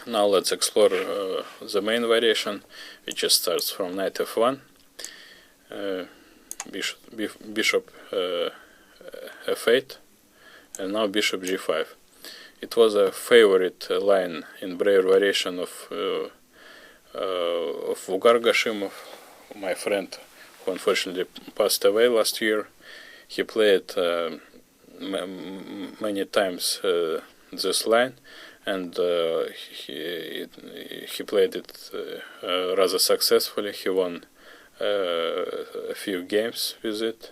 Now let's explore the main variation, which starts from knight f1, bishop f8, and now bishop g5. It was a favorite line in Breyer variation of Vugar Gashimov, my friend who unfortunately passed away last year. He played many times this line, and he played it rather successfully. He won a few games with it.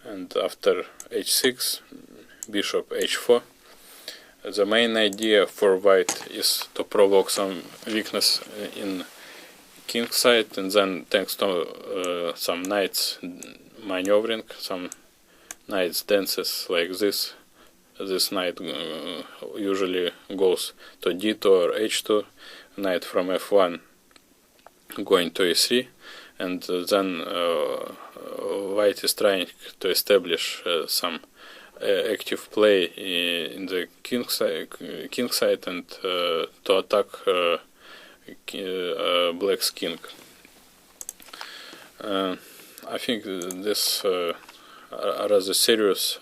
And after h6, bishop h4. The main idea for white is to provoke some weakness in king side, and then thanks to some knights maneuvering, some knights dances like this. This knight usually goes to d2 or h2, knight from f1 going to e3, and then white is trying to establish some active play in the king side and to attack black's king. I think this a rather serious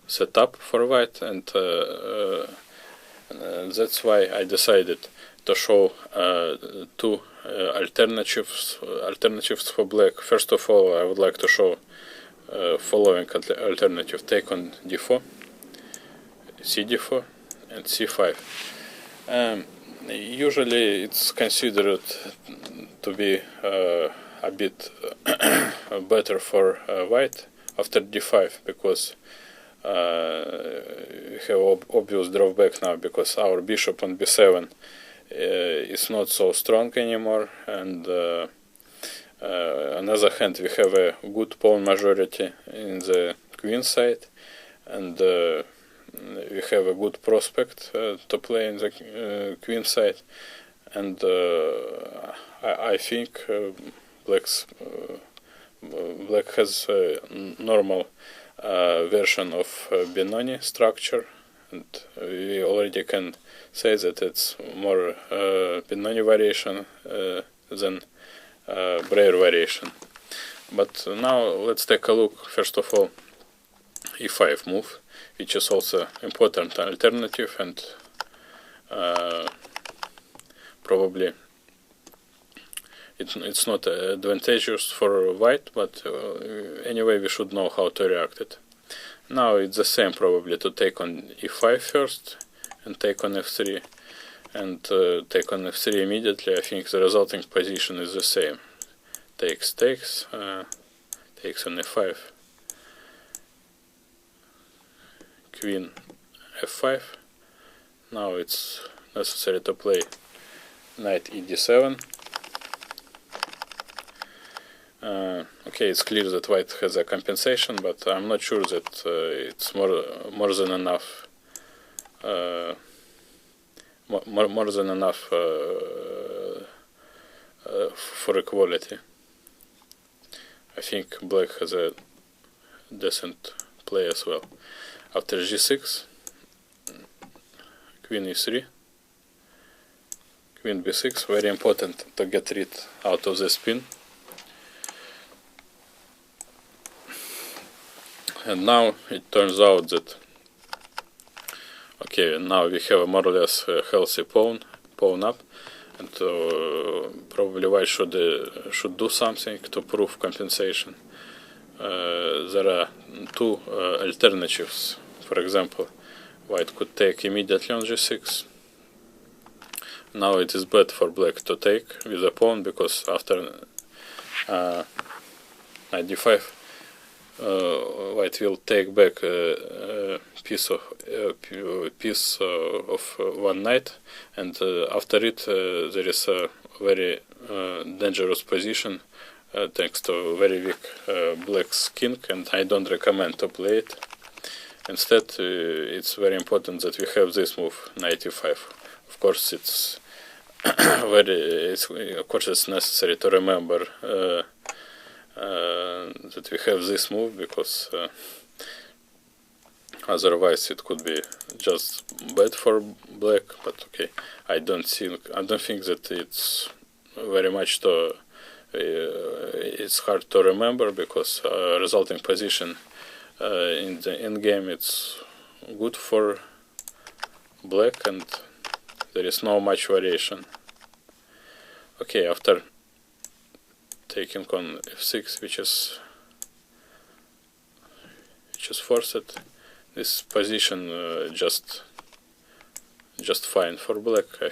setup for white, and that's why I decided to show two alternatives for black. First of all, I would like to show following alternative: take on d4, cd4, and c5. Usually it's considered to be a bit better for white after d5, because we have obvious drawback now, because our bishop on b7 is not so strong anymore, and on the other hand, we have a good pawn majority in the queen side, and we have a good prospect to play in the queen side, and I think black has a normal version of Benoni structure, and we already can say that it's more Benoni variation than Breyer variation. But now let's take a look, first of all, e5 move, which is also important alternative, and probably it's not advantageous for white, but anyway we should know how to react it. Now it's the same probably to take on e5 first and take on f3, and take on f3 immediately. I think the resulting position is the same. Takes, takes on f5, queen f5. Now it's necessary to play knight ed7. Okay, it's clear that white has a compensation, but I'm not sure that it's more than enough. More than enough for equality. I think black has a decent play as well. After g6, queen e3, queen b6. Very important to get rid out of the spin. And now it turns out that, okay, now we have a more or less healthy pawn up, and probably white should do something to prove compensation. There are two alternatives. For example, white could take immediately on g6. Now it is bad for black to take with a pawn, because after knight d5, white will take back a piece of one knight, and after it there is a very dangerous position thanks to very weak black's king, and I don't recommend to play it. Instead, it's very important that we have this move, knight e5. Of course, it's it's necessary to remember that we have this move, because Otherwise, it could be just bad for black. But okay, I don't think that it's very much to. It's hard to remember because resulting position in the end game it's good for black and there is no much variation. Okay, after taking on f6, which is forced, this position just fine for black. I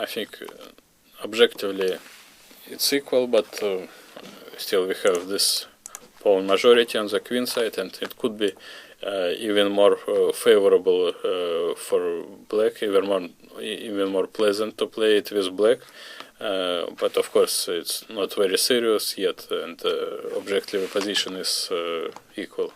think objectively it's equal, but still we have this pawn majority on the queen side, and it could be even more favorable for black, even more pleasant to play it with black. But of course it's not very serious yet, and objectively the position is equal.